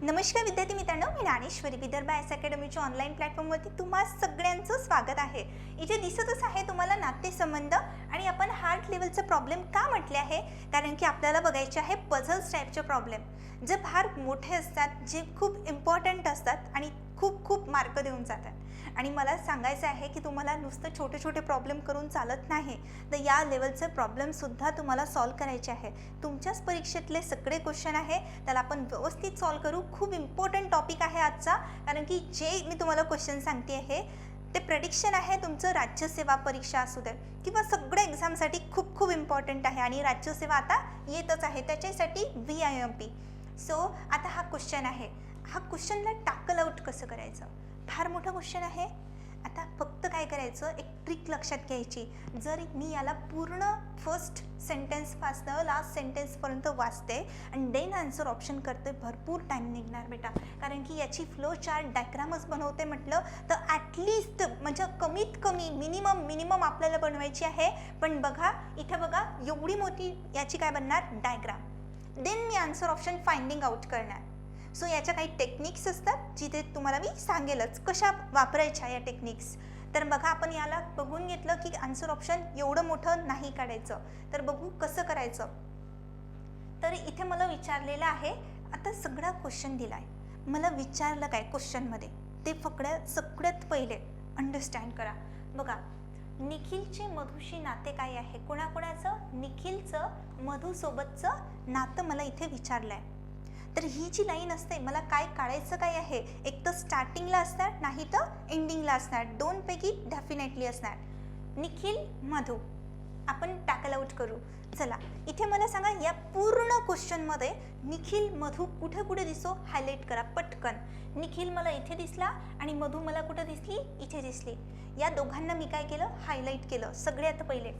नमस्कार विद्यार्थी मित्रांनो, मी ज्ञानेश्वरी विदर्भ आयएस अकॅडमीच्या ऑनलाईन प्लॅटफॉर्मवरती तुम्हा सगळ्यांचं स्वागत आहे. इथे दिसतच आहे तुम्हाला नातेसंबंध आणि आपण हार्ट लेवलचा प्रॉब्लेम का म्हटले आहे, कारण की आपल्याला बघायचे आहे पझल्स टाईपचे प्रॉब्लेम जे फार मोठे असतात, जे खूप इम्पॉर्टंट असतात आणि खूप खूप मार्क देऊन जातात. आणि मला सांगायचं आहे की तुम्हाला नुसतं छोटे छोटे प्रॉब्लेम करून चालत नाही, तर या लेवलचे प्रॉब्लेमसुद्धा तुम्हाला सॉल्व करायचे आहे. तुमच्याच परीक्षेतले सगळे क्वेश्चन आहे, त्याला आपण व्यवस्थित सॉल्व करू. खूप इम्पॉर्टंट टॉपिक आहे आजचा, कारण की जे मी तुम्हाला क्वेश्चन सांगते आहे ते प्रेडिक्शन आहे तुमचं राज्यसेवा परीक्षा असू दे किंवा सगळ्या एक्झामसाठी खूप खूप इम्पॉर्टंट आहे. आणि राज्यसेवा आता येतच आहे, त्याच्यासाठी VIMP. सो आता हा क्वेश्चन आहे, हा क्वेश्चनला टॅकल आउट कसं करायचं, फार मोठा क्वेश्चन आहे. आता फक्त काय करायचं, एक ट्रिक लक्षात घ्यायची. जर मी याला पूर्ण फर्स्ट सेंटेन्सपासनं लास्ट सेंटेन्सपर्यंत वाचते आणि देन आन्सर ऑप्शन करते, भरपूर टाईम निघणार बेटा, कारण की याची फ्लो चार्ट डायग्रामच बनवते म्हटलं तर ॲटलिस्ट म्हणजे कमीत कमी मिनिमम आपल्याला बनवायची आहे. पण बघा इथे बघा, एवढी मोठी याची काय बनणार diagram, than me answer option finding out करणार. सो याच्या काही टेक्निक्स असतात जिथे तुम्हाला मी सांगेलच कशा वापरायच्या या टेक्निक्स. तर बघा आपण याला बघून घेतलं की आन्सर ऑप्शन एवढं मोठं नाही काढायचं, तर बघू कसं करायचं. तर इथे मला विचारलेलं आहे, आता सगळा क्वेश्चन दिला आहे, मला विचारलं काय क्वेश्चनमध्ये ते सगळ्यात पहिले अंडरस्टँड करा. बघा, निखिलचे मधुशी नाते काय आहे, कोणाकोणाचं, निखिलचं मधुसोबतचं नातं मला इथे विचारलं आहे. तर ही जी लाईन असते, मला काय काढायचं काय आहे, एक तर स्टार्टिंगला असणार नाही तर एंडिंगला असणार, दोनपैकी डेफिनेटली असणार. निखिल मधु आपण टॅकल आउट करू. चला इथे मला सांगा, या पूर्ण क्वेश्चनमध्ये निखिल मधु कुठे कुठे दिसो, हायलाईट करा पटकन. निखिल मला इथे दिसला आणि मधु मला कुठे दिसली, इथे दिसली. या दोघांना मी काय केलं, हायलाईट केलं. सगळ्यात पहिले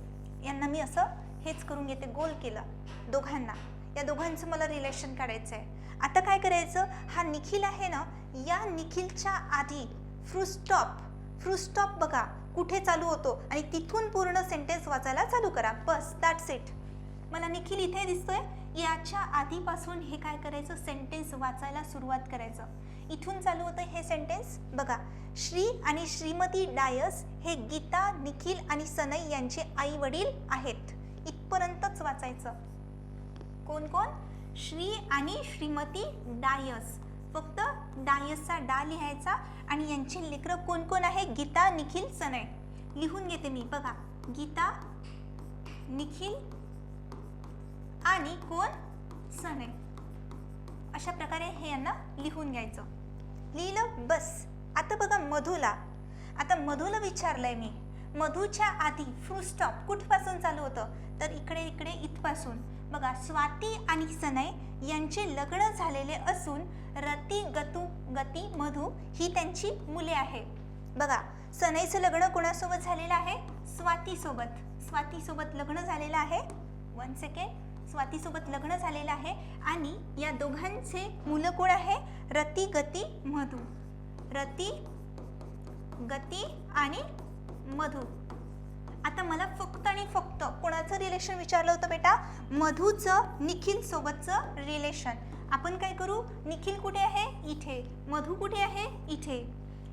यांना मी असं हेच करून घेते, गोल केलं दोघांना. या दोघांचं मला रिलेशन काढायचं आहे. आता काय करायचं, हा निखिल आहे ना, या निखिलच्या आधी फुल स्टॉप बघा कुठे चालू होतो आणि तिथून पूर्ण सेंटेन्स वाचायला चालू करा. बस दॅट्स इट. मला निखिल इथे दिसतोय, याच्या आधीपासून हे काय करायचं, सेंटेन्स वाचायला सुरुवात करायचं. इथून चालू होतं हे सेंटेन्स बघा, श्री आणि श्रीमती डायस हे गीता, निखिल आणि सनई यांचे आई वडील आहेत. इथपर्यंतच वाचायचं. कोण कोण, श्री आणि श्रीमती डायस, फक्त डायसचा डा लिहायचा आणि यांची लेकरं कोण कोण आहे, गीता, निखिल, सनई. लिहून घेते मी बघा, गीता, निखिल आणि कोण, सनई. अशा प्रकारे हे यांना लिहून घ्यायचं. लिहिलं बस. आता बघा मधुला, आता मधुला विचारलंय मी, मधुच्या आधी फुल स्टॉप कुठपासून चालू होतं, तर इकडे इथपासून. बघा, स्वाती आणि सनई यांचे लग्न झालेले असून रती, गती, मधु ही त्यांची मुले आहे. बघा, सनईचं लग्न कोणासोबत झालेलं आहे, स्वातीसोबत लग्न झालेलं आहे. 1 सेकंड, स्वातीसोबत लग्न झालेलं आहे. आणि या दोघांचे मुलं कोण आहे, रती, गती, मधु. रती, गती आणि मधु. आता मला फक्त आणि फक्त कोणाचं रिलेशन विचारलं होतं बेटा, मधुचं निखिल सोबतचं रिलेशन. आपण काय करू, निखिल कुठे आहे, इथे. मधु कुठे आहे, इथे.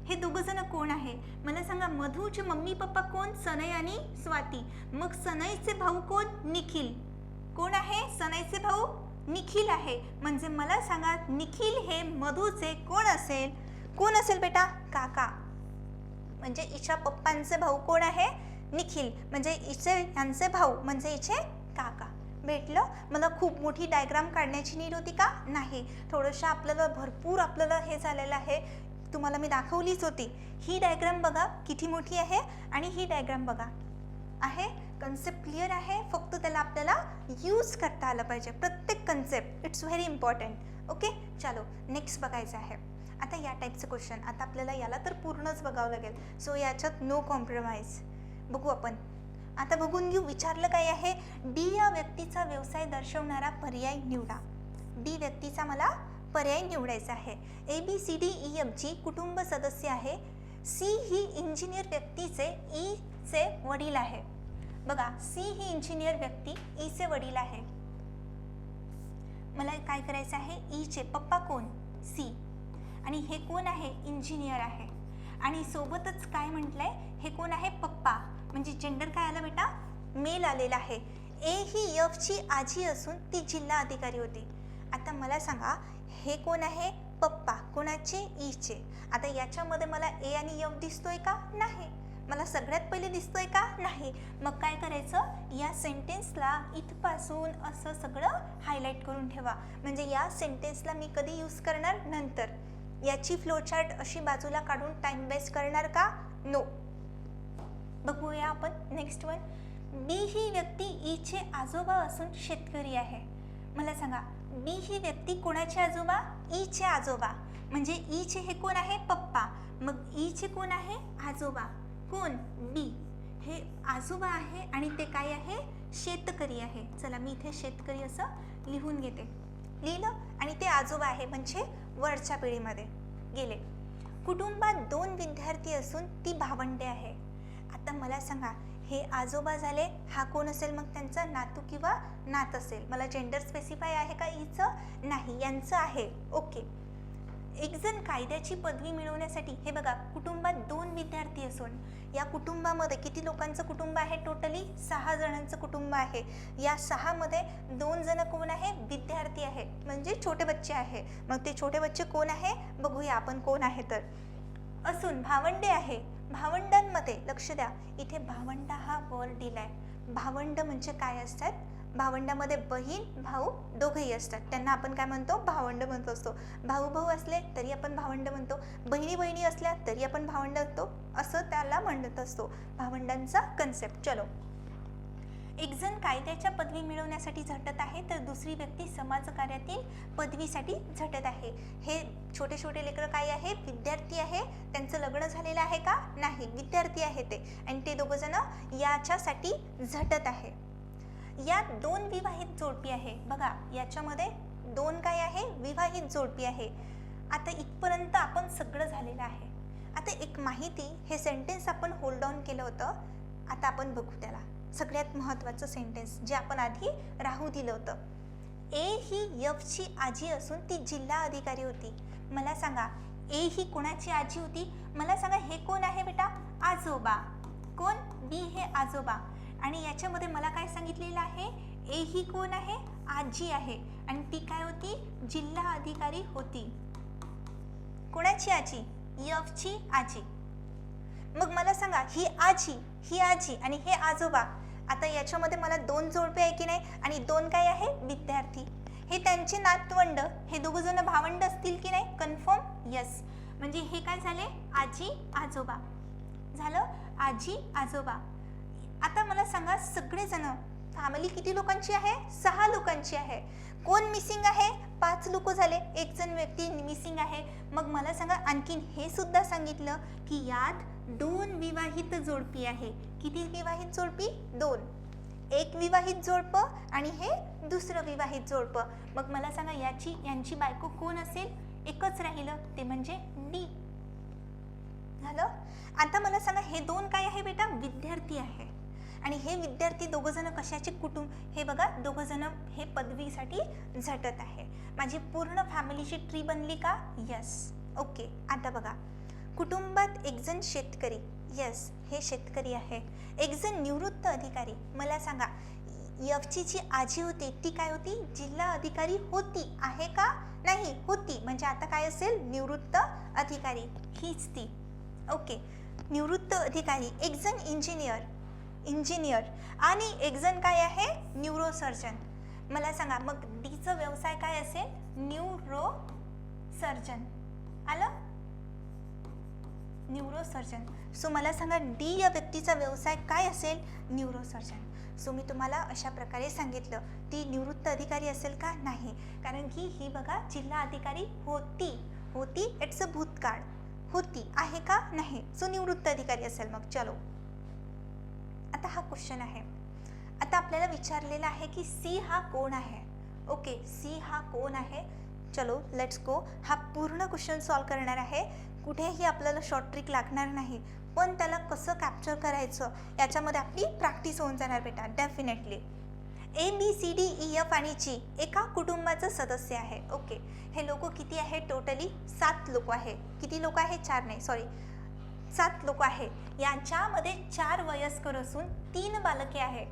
हे दोघं जण कोण आहे मला सांगा. मधुचे मम्मी पप्पा कोण, सनई आणि स्वाती. मग सनईचे भाऊ कोण, निखिल. कोण आहे, सनईचे भाऊ निखिल आहे. म्हणजे मला सांगा, निखिल हे मधुचे कोण असेल बेटा, काका. म्हणजे हिच्या पप्पांचे भाऊ कोण आहे, निखिल. म्हणजे हिचे यांचे भाऊ म्हणजे हिचे काका. भेटलं. मला खूप मोठी डायग्राम काढण्याची नीड होती का, नाही. थोडंसं आपल्याला हे झालेलं आहे, तुम्हाला मी दाखवलीच होती. ही डायग्राम बघा किती मोठी आहे आणि ही डायग्राम बघा आहे. कन्सेप्ट क्लिअर आहे, फक्त त्याला आपल्याला यूज करता आलं पाहिजे. प्रत्येक concept it's very important. Okay, चलो नेक्स्ट बघायचं आहे. आता या टाईपचं क्वेश्चन, आता आपल्याला याला तर पूर्णच बघावं लागेल. सो याच्यात नो कॉम्प्रोमाइज. बघू आपण, आता बघून घेऊ विचारलं काय आहे. डी या व्यक्तीचा व्यवसाय दर्शवणारा पर्याय निवडा. डी व्यक्तीचा मला पर्याय निवडायचा आहे. ABCDEFG कुटुंब सदस्य आहे. सी ही इंजिनियर व्यक्तीचे ईचे वडील आहे. बघा, सी ही इंजिनियर व्यक्ती ईचे वडील आहे. मला काय करायचं आहे, ईचे पप्पा कोण, सी. आणि हे कोण आहे? इंजिनियर आहे. आणि सोबतच काय म्हटलंय? हे कोण आहे? पप्पा. म्हणजे जेंडर काय आलं बेटा? मेल आलेला आहे. ए ही यफची आजी असून ती जिल्हा अधिकारी होती. आता मला सांगा, हे कोण आहे? पप्पा. कोणाचे? ईचे. आता याच्यामध्ये मला ए आणि यफ दिसतोय का? नाही. मला सगळ्यात पहिले दिसतोय का? नाही. मग काय करायचं? या सेंटेन्सला इथपासून असं सगळं हायलाईट करून ठेवा. म्हणजे या सेंटेन्सला मी कधी यूज करणार? नंतर. याची फ्लोचार्ट अशी बाजूला काढून टाइम वेस्ट करणार का? नो. बघूया आपण नेक्स्ट वन. बी ही व्यक्ती ईचे आजोबा असून शेतकरी आहे. मला सांगा, बी ही व्यक्ती कोणाचे आजोबा? ईचे आजोबा. म्हणजे ईचे हे कोण आहे? पप्पा. मग ईचे कोण आहे? आजोबा. कोण? बी. हे आजोबा आहे आणि ते काय आहे? शेतकरी आहे. चला मी इथे शेतकरी असं लिहून घेते. लिहिलं. आणि ते आजोबा आहे म्हणजे वरच्या पिढीमध्ये गेले. कुटुंबात 2 विद्यार्थी असून ती भावंडे आहे. आता मला सांगा, हे आजोबा झाले, हा कोण असेल? मग त्यांचा नातू किंवा नात असेल. मला जेंडर स्पेसिफाय आहे का ईचं? नाही, यांचं आहे. ओके. एक जण कायद्याची पदवी मिळवण्यासाठी, हे बघा, कुटुंबात 2 विद्यार्थी असून या कुटुंबामध्ये किती लोकांचं कुटुंब आहे? टोटली 6 जणांचं कुटुंब आहे. या 6 मध्ये 2 जण कोण आहे? विद्यार्थी आहे, म्हणजे छोटे बच्चे आहे. मग ते छोटे बच्चे कोण आहे? बघूया आपण कोण आहे तर. असून भावंडे आहे. भावंडांमध्ये लक्ष द्या, इथे भावंडा हा वर्ड दिलाय. भावंड म्हणजे काय असतात? भावंडामध्ये बहीण भाऊ दोघेही असतात. त्यांना आपण काय म्हणतो? भावंड म्हणतो असतो. भाऊ भाऊ असले तरी आपण भावंड म्हणतो. बहिणी बहिणी असल्या तरी आपण भावंड असतो. असं त्याला म्हणत असतो. भावंडांचा कन्सेप्ट. चलो. एक जण कायद्याच्या पदवी मिळवण्यासाठी झटत आहे तर दुसरी व्यक्ती समाजकार्यातील पदवीसाठी झटत आहे. हे छोटे छोटे लेकरं काय आहे? विद्यार्थी आहे. त्यांचं लग्न झालेलं आहे का? नाही, विद्यार्थी आहे ते. आणि ते दोघं जण याच्यासाठी झटत आहे. यात 2 विवाहित जोडपी आहे. बघा, याच्यामध्ये 2 काय आहे? विवाहित जोडपी आहे. आता इथपर्यंत आपण सगळं झालेलं आहे. आता एक माहिती, हे सेंटेन्स आपण होल्ड ऑन केलं होतं. आता आपण बघू त्याला. सगळ्यात महत्त्वाचं सेंटेन्स जे आपण आधी राहू दिलं होतं. ए ही यफची आजी असून ती जिल्हा अधिकारी होती. मला सांगा, ए ही कोणाची आजी होती? मला सांगा, हे कोण आहे बेटा? आजोबा. कोण? बी हे आजोबा. आणि याच्यामध्ये मला काय सांगितलेलं आहे? ए ही कोण आहे? आजी आहे. आणि ती काय होती? जिल्हा अधिकारी होती. कोणाची आजी? यफची आजी. मग मला सांगा, ही आजी आणि हे आजोबा. आता याच्यामध्ये मला 2 जोडपे आहे की नाही? आणि 2 काय आहे? विद्यार्थी. हे त्यांचे नातवंड. हे दोघं जण भावंड असतील की नाही? कन्फर्म? यस. म्हणजे हे काय झाले? आजी आजोबा झालं. आजी आजोबा. आता मला सांगा, सगळेजण फॅमिली किती लोकांची आहे? 6 लोकांची आहे. कोण मिसिंग आहे? 5 लोक झाले. एक जण व्यक्ती मिसिंग आहे. मग मला सांगा, आणखीन हे सुद्धा सांगितलं की यात 2 विवाहित जोडपी आहे. किती विवाहित जोडपी? 2. एक विवाहित जोडपं आणि हे दुसरं विवाहित जोडपं. मग मला सांगा, यांची बायको कोण असेल? एकच राहिलं, ते म्हणजे डी झालं. आता मला सांगा, हे 2 काय आहे बेटा? विद्यार्थी आहे. आणि हे विद्यार्थी दोघं जण कशाचे? कुटुंब. हे बघा, दोघं जण हे पदवीसाठी झटत आहे. माझी पूर्ण फॅमिलीची ट्री बनली का? यस. ओके. आता बघा, कुटुंबात एक जण शेतकरी. यस, हे शेतकरी आहे. एक जण निवृत्त अधिकारी. मला सांगा, यफची जी आजी होती ती काय होती? जिल्हा अधिकारी होती. आहे का? नाही, होती. म्हणजे आता काय असेल? निवृत्त अधिकारी. हीच ती. ओके. निवृत्त अधिकारी. एक जण इंजिनियर आणि एक जण काय आहे? न्यूरोसर्जन. मला सांगा, मग डीचा व्यवसाय काय असेल? न्यूरोसर्जन. आलं? न्यूरोसर्जन. सो मला सांगा, डी या व्यक्तीचा व्यवसाय काय असेल? न्यूरोसर्जन. सो मी तुम्हाला अशा प्रकारे सांगितलं. ती निवृत्त अधिकारी असेल का? नाही, कारण की ही बघा, जिल्हा अधिकारी होती. इट्स अ भूतकाळ. होती. आहे का? नाही. सो निवृत्त अधिकारी असेल. मग चलो, आता हा क्वेश्चन आहे. आता आपल्याला विचारलेला आहे की सी हा कोण आहे? ओके, सी हा कोण आहे? चलो लेट्स गो. हा पूर्ण क्वेश्चन सॉल्व करणार आहे. कुठेही आपल्याला शॉर्ट ट्रिक लागणार नाही, पण त्याला कसं कॅप्चर करायचं याच्यामध्ये आपली प्रॅक्टिस होऊन जाणार बेटा, डेफिनेटली. ABCDEF आणि G एका कुटुंबाचं सदस्य आहे. ओके, हे लोक किती आहे? टोटली 7 लोक आहे. किती लोक आहे? 4 नाही, सॉरी 7 लोक आहे. यांच्यामध्ये 4 वयस्कर असून 3 बालके आहे.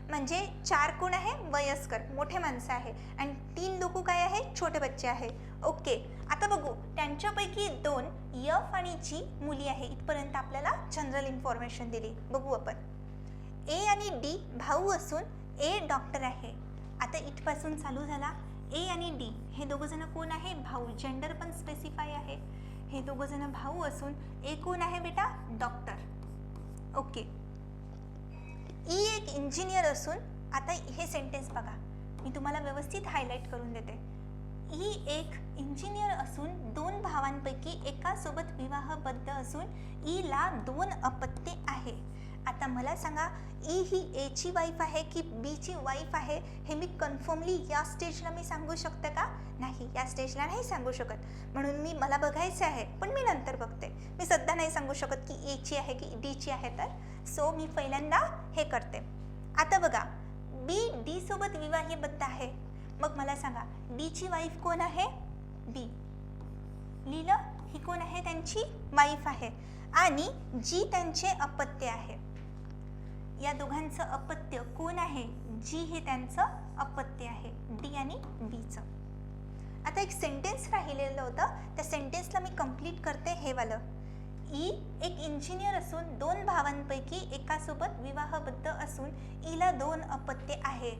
म्हणजे 4 कोण आहे? वयस्कर मोठे माणसं आहे आणि 3 लोक काय आहे? छोटे बच्चे आहे. ओके, आता बघू त्यांच्यापैकी 2 F आणि G मुली आहे. इथपर्यंत आपल्याला जनरल इन्फॉर्मेशन दिली. बघू आपण. A आणि D भाऊ असून A डॉक्टर आहे. आता इथपासून चालू झाला. A आणि D हे दोघं जण कोण आहे? भाऊ. जेंडर पण स्पेसिफाय आहे. हे दोघं जण भाऊ असून A कोण आहे बेटा? डॉक्टर. ओके, E एक इंजिनियर असून, आता हे सेंटेन्स बघा, मी तुम्हाला व्यवस्थित हायलाइट करून देते. E एक इंजिनियर असून 2 भावांपैकी एकासोबत विवाहबद्ध असून E ला 2 अपत्ये आहे. आता मला सांगा, E ही A ची वाईफ आहे की B ची वाईफ आहे? हे मी कन्फर्मली या स्टेजला मी सांगू शकते का? नाही, या स्टेजला नाही सांगू शकत. म्हणून मला बघायचं आहे, पण मी नंतर बघते. मी सध्या नाही सांगू शकत की A ची आहे की D ची आहे. तर सो मी पहिल्यांदा हे करते. आता बघा, B D सोबत विवाहबद्ध आहे. मग मला सांगा, D ची वाईफ कोण आहे? B. लिहिलं? ही कोण आहे? त्यांची वाईफ आहे. आणि G त्यांचे अपत्य आहे. या दोघांचं अपत्य कोण आहे? G हे त्यांचं अपत्य आहे, D आणि B चं. आता एक सेंटेन्स राहिलेलं होतं, त्या सेंटेन्सला मी कंप्लीट करते. हे वालं, E एक इंजिनियर असून 2 भावांपैकी एकासोबत विवाहबद्ध असून E ला 2 अपत्ये आहे.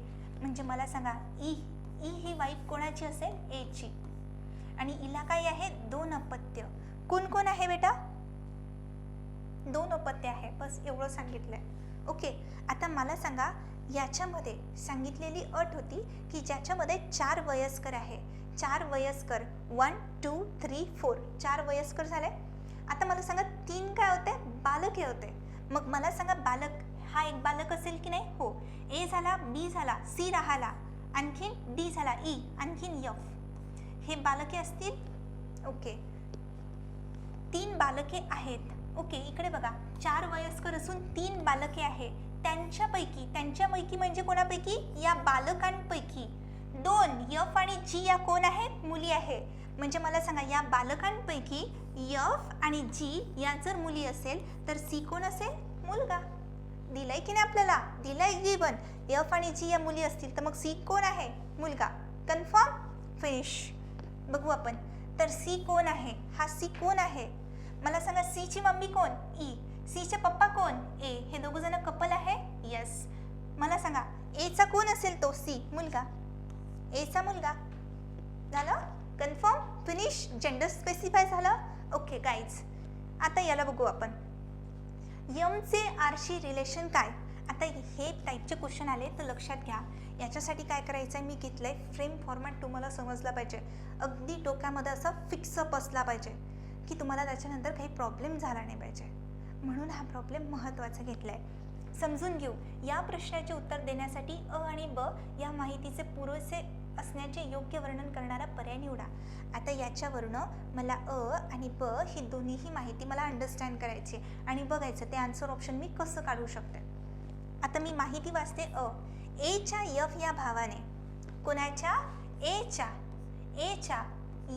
म्हणजे मला सांगा, E ही वाईफ कोणाची असेल? A ची. आणि इला काय आहे? 2 अपत्य. कोण कोण आहे बेटा? 2 अपत्य आहे. बस एवढं सांगितलंय. ओके, आता मला सांगा, याच्यामध्ये सांगितलेली अट होती की ज्याच्यामध्ये 4 वयस्कर आहे. 4 वयस्कर, 1 2 3 4, 4 वयस्कर झाले. आता मला सांगा, 3 काय होते? बालके होते. मग मला सांगा, बालक हा एक बालक असेल की नाही? हो. A झाला, B झाला, C राहिला, आणखीन D झाला, E, आणखीन F. हे बालके असतील. ओके, 3 बालके आहेत. ओके, इकडे बघा, 4 वयस्कर असून 3 बालके आहे. त्यांच्यापैकी म्हणजे कोणापैकी? या बालकांपैकी 2 F आणि G या कोण आहेत? मुली आहे. म्हणजे मला सांगा, या बालकांपैकी F आणि G या जर मुली असेल तर C कोण असेल? मुलगा. दिलाय की नाही आपल्याला? दिलाय गिवन. F आणि G या मुली असतील तर मग C कोण आहे? मुलगा. कन्फर्म? फिनिश. बघू आपण. तर C कोण आहे? हा C कोण आहे? मला सांगा, C ची मम्मी कोण? E. C चे पप्पा कोण? A. हे दोघं जण कपल आहे? यस. मला सांगा, A चा कोण असेल? तो C, मुलगा. A चा मुलगा. झालं? कन्फर्म? फिनिश. जेंडर स्पेसिफाय झालं. ओके गाईज, आता याला बघू आपण. M चे R शी रिलेशन काय? आता हे टाईपचे क्वेश्चन आले तर लक्षात घ्या. याच्यासाठी काय करायचं आहे, मी घेतलंय फ्रेम फॉर्मॅट. तुम्हाला समजला पाहिजे, अगदी डोक्यामध्ये असं फिक्सअप असला पाहिजे की तुम्हाला त्याच्यानंतर काही प्रॉब्लेम झाला नाही पाहिजे. म्हणून हा प्रॉब्लेम महत्त्वाचा घेतलाय. समजून घेऊ. या प्रश्नाचे उत्तर देण्यासाठी अ आणि ब या माहितीचे पुरेसे असण्याचे योग्य वर्णन करणारा पर्याय निवडा. आता याच्यावरनं मला अ आणि ब ही दोन्हीही माहिती मला अंडरस्टँड करायची आणि बघायचं ते आन्सर ऑप्शन मी कसं काढू शकते. आता मी माहिती वाचते. ए च्या F या भावाने, कोणाच्या? ए च्या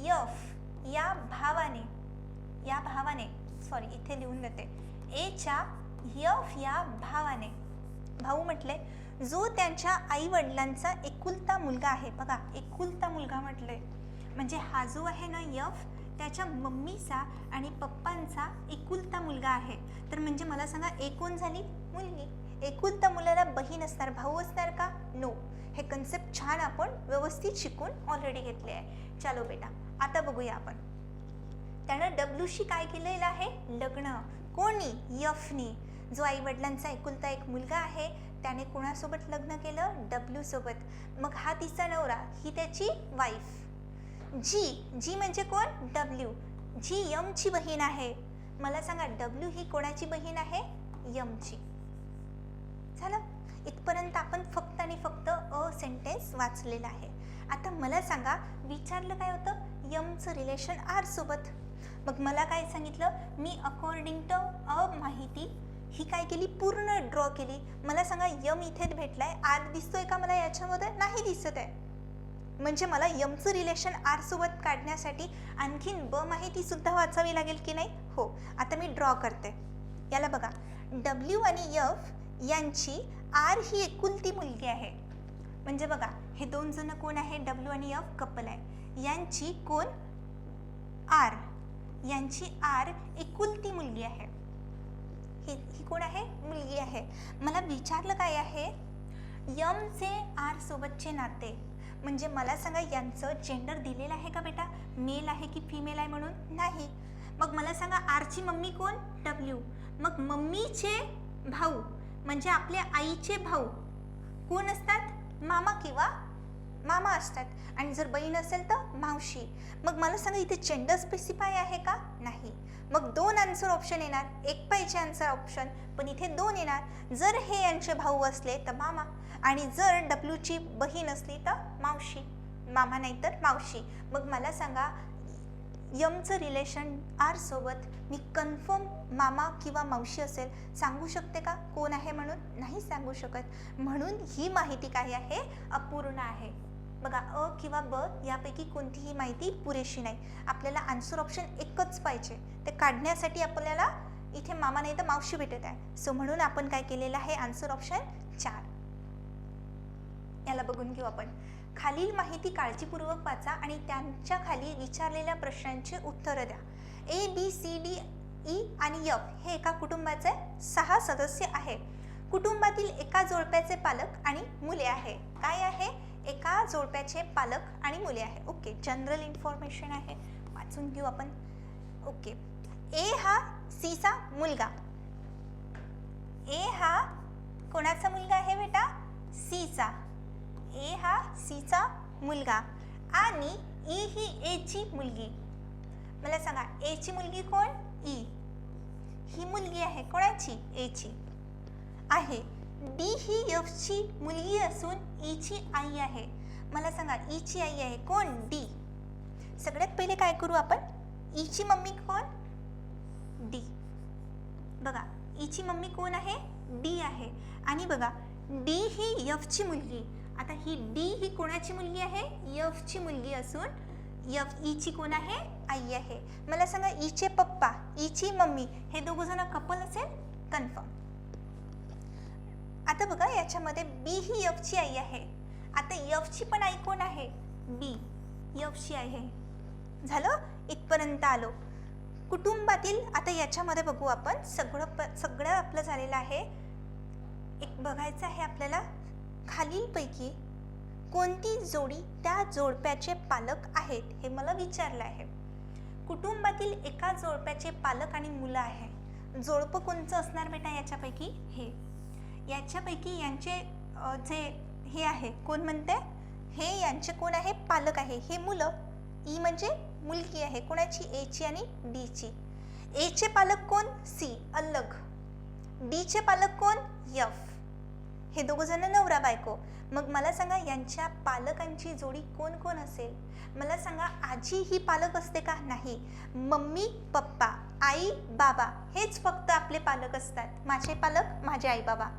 F या भावाने, सॉरी इथे लिहून देते. ए च्या F या भावाने, भाऊ म्हटले, जो त्यांच्या आई वडिलांचा एकुलता मुलगा आहे. बघा, एकुलता मुलगा म्हटले म्हणजे हा जो आहे ना F, त्याच्या मम्मीचा आणि पप्पांचा एकुलता मुलगा आहे. तर म्हणजे मला सांगा, ए कोण झाली? मुलगी. एकुलता मुलाला बहीण असणार, भाऊ असणार का? नो. हे कन्सेप्ट छान आपण व्यवस्थित शिकून ऑलरेडी घेतले आहे. चलो बेटा, आता बघूया आपण. त्यानं डब्ल्यूशी काय केलेलं आहे? लग्न. कोणी? Fनी. जो आई वडिलांचा एकुलता एक मुलगा आहे त्याने कोणासोबत लग्न केलं? डब्ल्यू सोबत. मग हा तिचा नवरा, ही त्याची वाईफ. जी म्हणजे कोण? डब्ल्यू. जी M ची बहीण आहे. मला सांगा, डब्ल्यू ही कोणाची बहीण आहे? M ची. झालं? इथपर्यंत आपण फक्त आणि फक्त अ सेंटेन्स वाचलेला आहे. आता मला सांगा, विचारलं काय होतं? M चं रिलेशन R सोबत. मग मला काय सांगितलं? मी अकॉर्डिंग टू अ माहिती ही काय केली, पूर्ण ड्रॉ केली. मला सांगा यम इथे भेटलाय, आर दिसतोय का मला याच्यामध्ये, नाही दिसत आहे. म्हणजे मला यमचं रिलेशन आर सोबत काढण्यासाठी आणखीन ब माहिती सुद्धा वाचावी लागेल की नाही. हो, आता मी ड्रॉ करते. याला बघा, डब्ल्यू आणि एफ यांची आर ही एकुलती मुलगी आहे. म्हणजे बघा, हे दोन जण कोण आहे, डब्ल्यू आणि एफ कपल आहे. यांची कोण, आर, यांची आर एकुलती मुलगी आहे. ही कोण आहे, मुलगी आहे. मला विचारलं काय आहे, यमचे आर सोबतचे नाते. म्हणजे मला सांगा यांचं जेंडर दिलेलं आहे का बेटा, मेल आहे की फिमेल आहे म्हणून, नाही. मग मला सांगा आरची मम्मी कोण, डब्ल्यू. मग मम्मीचे भाऊ म्हणजे आपल्या आईचे भाऊ कोण असतात, मामा किंवा मामा असतात. आणि जर बहीण असेल तर मावशी. मग मला सांगा इथे जेंडर स्पेसिफाय आहे का, नाही. मग दोन आन्सर ऑप्शन येणार, एक पाहिजे आन्सर ऑप्शन, पण इथे दोन येणार. जर हे यांचे भाऊ असले तर मामा, आणि जर डब्ल्यूची बहीण असली तर मावशी, मामा नाही तर मावशी. मग मला सांगा यमचं रिलेशन आर सोबत मी कन्फर्म मामा किंवा मावशी असेल सांगू शकते का कोण आहे म्हणून, नाही सांगू शकत. म्हणून ही माहिती काय आहे, अपूर्ण आहे. बघा, अ किंवा ब यापैकी कोणतीही माहिती पुरेशी नाही. आपल्याला आन्सर ऑप्शन एकच पाहिजे, ते काढण्यासाठी आपल्याला इथे मामा नाही तर मावशी भेटत आहे. सो म्हणून आपण काय केलेलं आहे, आन्सर ऑप्शन 4. याला बघून घेऊ आपण. खालील माहिती काळजीपूर्वक वाचा आणि त्यांच्या खाली विचारलेल्या प्रश्नांची उत्तरं द्या. A B C D E आणि एफ हे एका कुटुंबाचे 6 सदस्य आहे. कुटुंबातील एका जोडप्याचे पालक आणि मुले आहे. काय आहे, एका जोडप्याचे पालक आणि मुले आहे. ओके, जनरल इन्फॉर्मेशन आहे, वाचून घेऊ आपण. ओके, ए हा सीचा मुलगा. ए हा कोणाचा मुलगा आहे बेटा, सीचा. ए हा सीचा मुलगा आणि ई ही एची मुलगी. मला सांगा एची मुलगी कोण, ई. ही मुलगी आहे कोणाची, एची आहे. डी ही एफची मुलगी असून ईची आई आहे. मला सांगा ईची आई आहे कोण, डी. सगळ्यात पहिले काय करू आपण, ईची मम्मी कोण, डी. बघा, ईची मम्मी कोण आहे, डी आहे. आणि बघा, डी ही एफची मुलगी. आता ही डी ही कोणाची मुलगी आहे, एफची मुलगी असून एफ ईची कोण आहे, आई आहे. मला सांगा ईचे पप्पा, ईची मम्मी हे दोघं जण कपल असेल, कन्फर्म. आता बघा, याच्यामध्ये बी ही एफची आई आहे. आता एफची पण आई कोण आहे, बी, एफची आई आहे. झालं, इथपर्यंत आलो. कुटुंबातील आता याच्यामध्ये बघू आपण, सगळं आपलं झालेलं आहे. एक बघायचं आहे आपल्याला, खालीलपैकी कोणती जोडी त्या जोडप्याचे पालक आहेत हे मला विचारलं आहे. कुटुंबातील एका जोडप्याचे पालक आणि मुलं आहे. जोडपं कोणचं असणार बेटा याच्यापैकी, हे. याच्यापैकी यांचे जे हे आहे कोण म्हणते, हे यांचे कोण आहे, पालक आहे. हे मुलं, ई म्हणजे मुलगी आहे कोणाची, एची आणि डीची. एचे पालक कोण, सी, अलग. डीचे पालक कोण, एफ. हे दोघं जण नवरा बायको. मग मला सांगा यांच्या पालकांची जोडी कोण कोण असेल. मला सांगा आजी ही पालक असते का, नाही. मम्मी पप्पा, आई बाबा हेच फक्त आपले पालक असतात. माझे पालक माझे आई बाबा,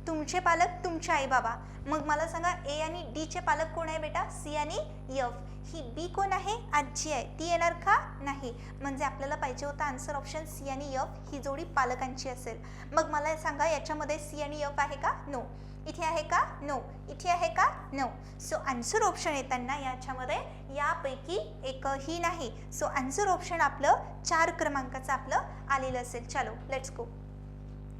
तुमचे पालक तुमचे आई बाबा. मग मला सांगा ए आणि डीचे पालक कोण आहे बेटा, सी आणि एफ. ही बी कोण आहे, आजी आहे, ती येणार का, नाही. म्हणजे आपल्याला पाहिजे होता आन्सर ऑप्शन सी आणि एफ, ही जोडी पालकांची असेल. मग मला सांगा याच्यामध्ये सी आणि एफ आहे का, नो. इथे आहे का, नो. इथे आहे का, नो. सो आन्सर ऑप्शन येताना याच्यामध्ये यापैकी एकही नाही. सो आन्सर ऑप्शन आपलं 4 क्रमांकाचं आपलं आलेलं असेल. चलो लेट्स गो.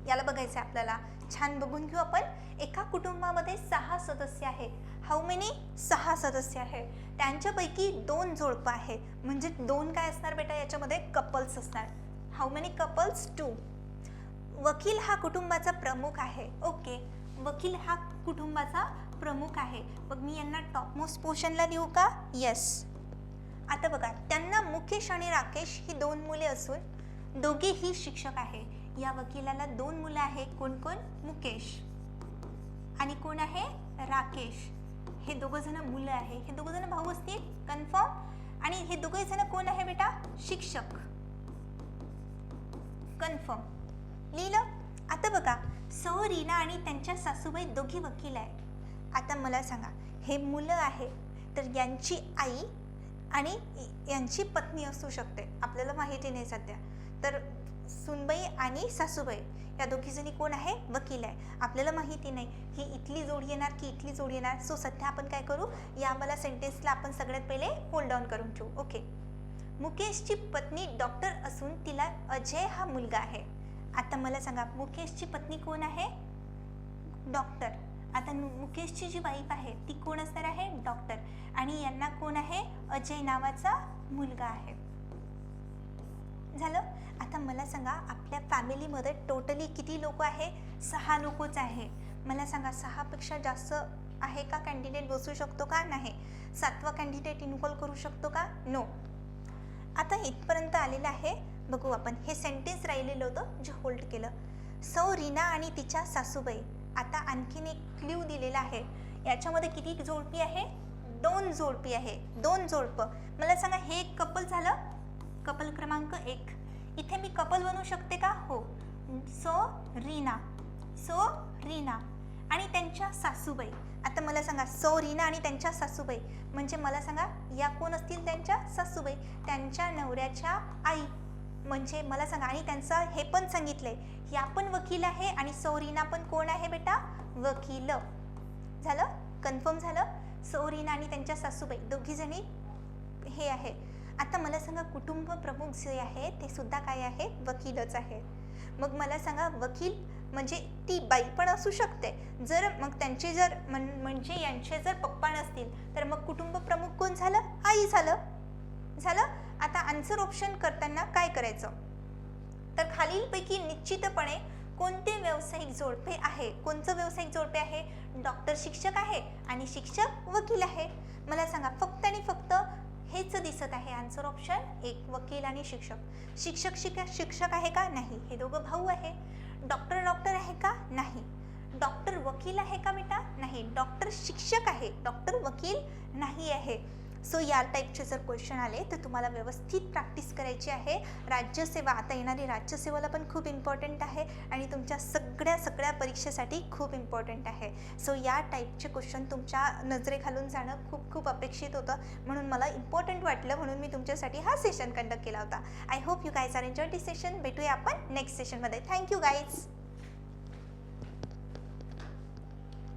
याला बघायचं आहे आपल्याला, छान बघून घेऊ आपण. एका कुटुंबामध्ये 6 सदस्य आहेत. हाऊ मेनी, 6 सदस्य आहेत. त्यांच्यापैकी 2 जोडपं आहेत. म्हणजे 2 काय असणार बेटा याच्यामध्ये, कपल्स असणार. How many couples, 2. वकील हा कुटुंबाचा प्रमुख आहे. ओके, वकील हा कुटुंबाचा प्रमुख आहे. मग मी यांना टॉप मोस्ट पोझिशनला देऊ का, येस. आता बघा, त्यांना मुकेश आणि राकेश ही 2 मुले असून दोघेही शिक्षक आहे. या वकिलाला 2 मुलं आहे. कोण कोण, मुकेश आणि कोण आहे, राकेश. हे दोघं जण मुलं आहे. हे दोघं जण भाऊ असतील, कन्फर्म. आणि हे दोघे जण कोण आहे बेटा, शिक्षक, कन्फर्म. लिहिलं. आता बघा, सौ रीना आणि त्यांच्या सासूबाई दोघी वकील आहे. आता मला सांगा, हे मुलं आहे तर यांची आई आणि यांची पत्नी असू शकते, आपल्याला माहिती नाही सध्या. तर सुनबाई आणि सासूबाई या दोघीजणी कोण आहे? वकील आहे. आपल्याला माहिती नाही ही इथली जोडी येणार की इथली जोडी येणार. सो सध्या आपण काय करू, या मला सेंटेन्सला आपण सगळ्यात पहिले होल्ड डाऊन करून ठेवू. ओके. मुकेशची पत्नी डॉक्टर असून तिला अजय हा मुलगा आहे. आता मला सांगा, मुकेशची पत्नी कोण आहे? डॉक्टर. आता मुकेशची जी वाईफ आहे ती कोण असणार आहे? डॉक्टर. आणि यांना कोण आहे? अजय नावाचा मुलगा आहे. झालं. आता मला सांगा, आपल्या फॅमिलीमध्ये टोटली किती लोक आहे? 6 लोकच आहे. मला सांगा, 6 पेक्षा जास्त आहे का कॅन्डिडेट बसू शकतो का? नाही. 7वा कॅन्डिडेट इन्व्हॉल्व करू शकतो का? नो. आता इथपर्यंत आलेलं आहे. बघू आपण, हे सेंटेन्स राहिलेलं होतं जे होल्ड केलं. सौ रीना आणि तिच्या सासूबाई. आता आणखीन एक क्ल्यू दिलेला आहे. याच्यामध्ये किती जोडपी आहे? 2 जोडपी आहे. 2 जोडपं. मला सांगा, हे एक कपल झालं, कपल क्रमांक 1. इथे मी कपल बनवू शकते का? हो. सौ रीना आणि त्यांच्या सासूबाई. आता मला सांगा, सौ रीना आणि त्यांच्या सासूबाई म्हणजे मला सांगा, या कोण असतील? त्यांच्या सासूबाई, त्यांच्या नवऱ्याच्या आई. म्हणजे मला सांगा, आणि त्यांचं हे पण सांगितलंय, या पण वकील आहे आणि सौ रीना पण कोण आहे बेटा? वकील. झालं? कन्फर्म झालं. सौ रीना आणि त्यांच्या सासूबाई दोघीजणी हे आहे. आता मला सांगा, कुटुंब प्रमुख जे आहे ते सुद्धा काय आहे? वकीलच आहे. मग मला सांगा, वकील म्हणजे ती बाई पण असू शकते. जर मग त्यांचे जर म्हणजे यांचे जर पप्पा नसतील तर मग कुटुंब प्रमुख कोण झालं? आई झालं. आता आन्सर ऑप्शन करताना काय करायचं, तर खालीलपैकी निश्चितपणे कोणते व्यावसायिक जोडपे आहे? कोणतं व्यावसायिक जोडपे आहे? डॉक्टर शिक्षक आहे आणि शिक्षक वकील आहे. मला सांगा, फक्त आणि फक्त हेच दिसत आहे. आन्सर ऑप्शन 1, वकील आणि शिक्षक. शिक्षक आहे का? नाही. हे दोघं भाऊ आहे. डॉक्टर आहे का? नाही. डॉक्टर वकील आहे का बेटा? नाही. डॉक्टर शिक्षक आहे, डॉक्टर वकील नाही आहे. सो या टाईपचे जर क्वेश्चन आले तर तुम्हाला व्यवस्थित प्रॅक्टिस करायची आहे. राज्यसेवा, आता येणारी राज्यसेवाला पण खूप इम्पॉर्टंट आहे आणि तुमच्या सगळ्या परीक्षेसाठी खूप इम्पॉर्टंट आहे. सो या टाईपचे क्वेश्चन तुमच्या नजरेखालून जाणं खूप अपेक्षित होतं, म्हणून मला इम्पॉर्टंट वाटलं, म्हणून मी तुमच्यासाठी हा सेशन कंडक्ट केला होता. I hope you guys are enjoy this session. भेटूया आपण नेक्स्ट सेशनमध्ये. Thank you guys.